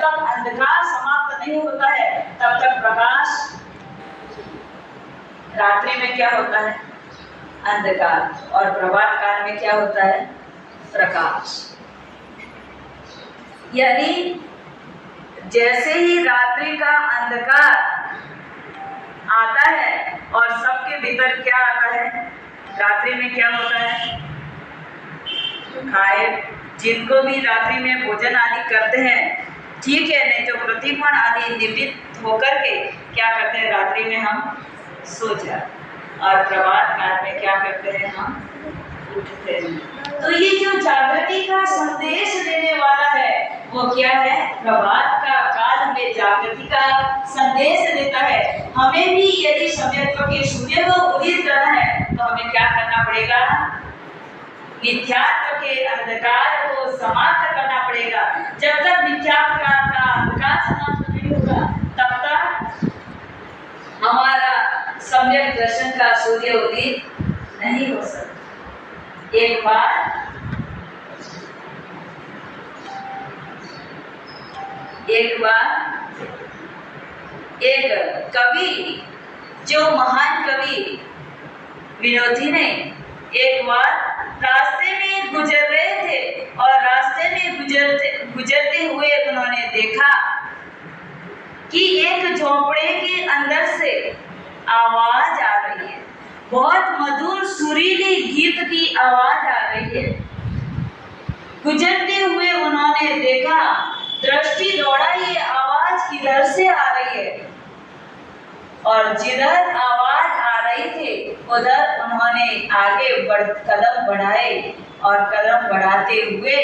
तक अंधकार समाप्त नहीं होता है तब तक प्रकाश। रात्रि में क्या होता है? अंधकार। और प्रभात काल में क्या होता है? प्रकाश। यानी जैसे ही रात्रि का अंधकार आता है और सबके भीतर क्या आता है? रात्रि में क्या होता है? खाए। जिनको भी रात्रि में भोजन आदि करते हैं, ठीक है, नहीं तो प्रतिपण आदि निवृत्त होकर के क्या करते हैं? रात्रि में हम सो जाते, और प्रभात काल में क्या करते हैं? हम उठते हैं। तो ये जो जागृति का संदेश देने वाला है वो क्या है? प्रभात का काल हमें जागृति का संदेश देता है। हमें भी यदि समयत्व के सूर्य को उदित करना है तो हमें क्या करना पड़ेगा? मिथ्यात्व के अंधकार को समाप्त करना पड़ेगा। जब तक मिथ्यात्व का अंधकार समाप्त नहीं होगा तब तक हमारा सम्यक दर्शन का सूर्य उदित नहीं हो सकता। एक बार एक कवि, जो महान कवि विनोदी ने एक बार रास्ते में गुजर रहे थे और रास्ते में गुजरते हुए उन्होंने देखा कि एक झोंपड़े के अंदर से आवाज आ रही है, बहुत मधुर सुरीली गीत की आवाज आ रही है। गुजरते हुए उन्होंने देखा, दृष्टि दौड़ा, ये आवाज किधर से आ रही है, और जिधर आवाज आ रही थी उधर उन्होंने आगे कदम बढ़ाए और कदम बढ़ाते हुए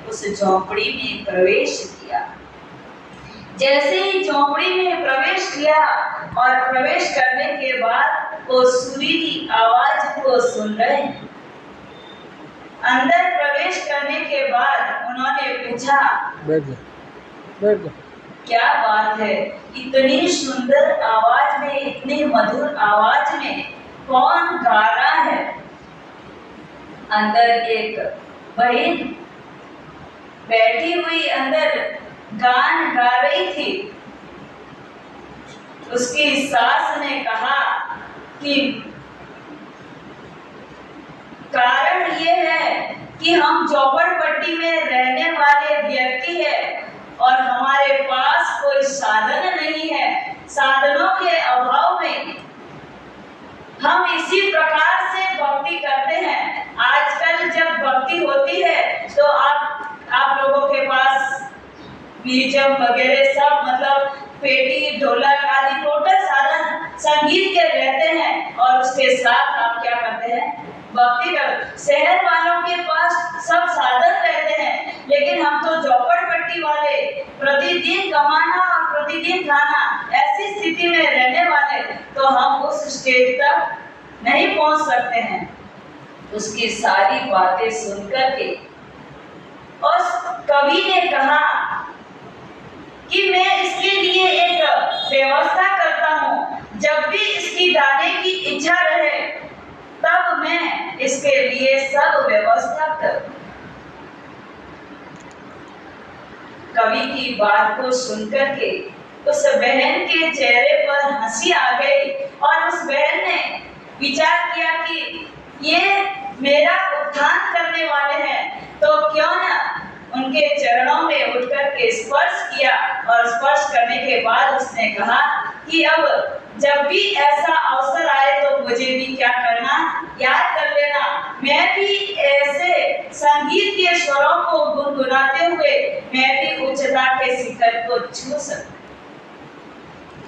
उस झोंपड़ी में प्रवेश किया। जैसे ही झोंपड़ी में प्रवेश किया और प्रवेश करने के बाद वो सुरीली आवाज को सुन रहे हैं। अंदर प्रवेश करने के बाद उन्होंने पूछा, क्या बात है, इतनी सुंदर आवाज में, इतनी मधुर आवाज में कौन गा रहा है? अंदर एक बहन बैठी हुई अंदर गान गा रही थी। उसकी सास ने कहा कि कारण ये है कि हम झोपड़पट्टी में रहने वाले व्यक्ति हैं और हमारे पास कोई साधन नहीं है। साधनों के अभाव में हम इसी प्रकार से भक्ति करते हैं। आजकल जब भक्ति होती है तो आप लोगों के पास बीजम वगैरह सब, मतलब पेटी, ढोलक आदि टोटल साधन संगीत के रहते हैं, और उसके साथ आप क्या करते हैं? भक्ति कर। शहर वालों के पास सब साधन रहते हैं, लेकिन हम तो झोपड़पट्टी वाले, प्रतिदिन कमाना और प्रतिदिन खाना, ऐसी स्थिति में रहने वाले, तो हम उस स्टेज तक नहीं पहुंच सकते हैं। उसकी सारी बातें सुनकर के उस कवि ने कहा कि मैं इसके लिए एक व्यवस्था करता हूँ। जब भी इसकी गाने की इच्छा रहे तब मैं इसके लिए सब व्यवस्था करूँ। कवि की बात को सुनकर के उस बहन के चेहरे पर हंसी आ गई और उस बहन ने विचार किया कि ये मेरा उत्थान करने वाले हैं, तो क्यों ना उनके चरणों में उठकर के स्पर्श किया। और स्पर्श करने के बाद उसने कहा कि अब जब भी ऐसा अवसर आए तो मुझे भी क्या करना, याद कर लेना। मैं भी ऐसे संगीत के स्वरों को गुनगुनाते हुए मैं भी उच्चता के शिखर को छू सकता।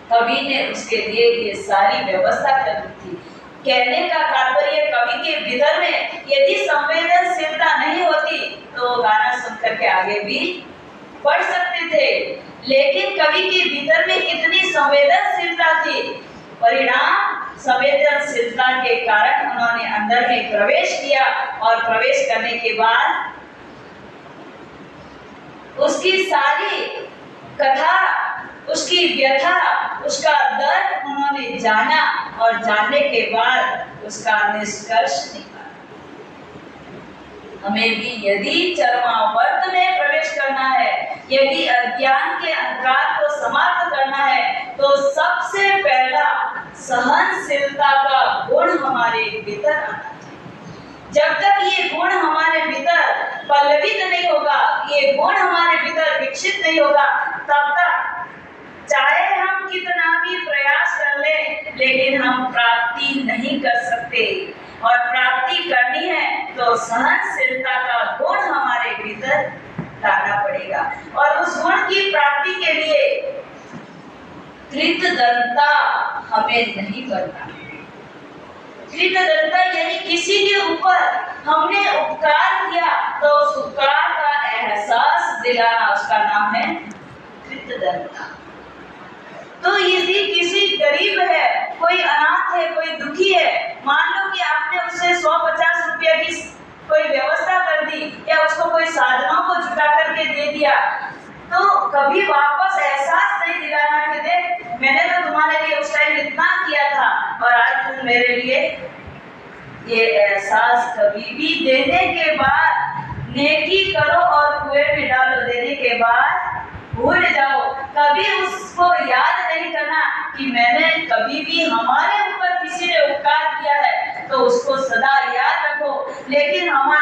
कवि ने उसके लिए ये सारी व्यवस्था कर दी थी। कहने का तात्पर्य, कवि के भीतर में यदि संवेदनशीलता नहीं होती तो गाना सुनकर के आगे भी बढ़ सकते थे, लेकिन कवि के भीतर में कितनी संवेदनशीलता थी। परिणाम, संवेदनशीलता के कारण उन्होंने अंदर में प्रवेश किया और प्रवेश करने के बाद उसकी सारी कथा, उसकी व्यथा, उसका दर्द उन्होंने जाना और जानने के बाद उसका निष्कर्ष निकाला। हमें भी यदि चरमावर्त में प्रवेश करना है, यदि अज्ञान के सहनशीलता का गुण हमारे भीतर आना चाहिए। जब तक ये गुण हमारे भीतर पल्लवित नहीं होगा, ये गुण हमारे भीतर विकसित नहीं होगा, तब तक चाहे हम कितना भी प्रयास कर ले, लेकिन हम प्राप्ति नहीं कर सकते। और प्राप्ति करनी है तो सहनशीलता का गुण हमारे भीतर लाना पड़ेगा। और उस गुण की प्राप्ति के लिए कृतज्ञता हमें नहीं करना। कृतज्ञता यानी किसी के ऊपर हमने उपकार किया तो उस उपकार का एहसास दिलाना, उसका नाम है कृतज्ञता। तो यदि किसी गरीब है, कोई अनाथ है, कोई दुखी है, मान लो कि आपने उसे 150 रुपया की कोई व्यवस्था कर दी या उसको कोई साधनों को जुटा करके दे दिया, तो कभी वापस एहसास नहीं दिलाना कि देख मैंने तो तुम्हारे लिए उस टाइम इतना किया था और आज तुम मेरे लिए। ये एहसास कभी भी देने के बाद नेकी करो और कुएं में डालो, देने के बाद भूल जाओ। कभी उसको याद नहीं करना कि मैंने कभी भी हमारे ऊपर किसी ने उपकार किया है, तो उसको सदा याद रखो। लेकिन हमने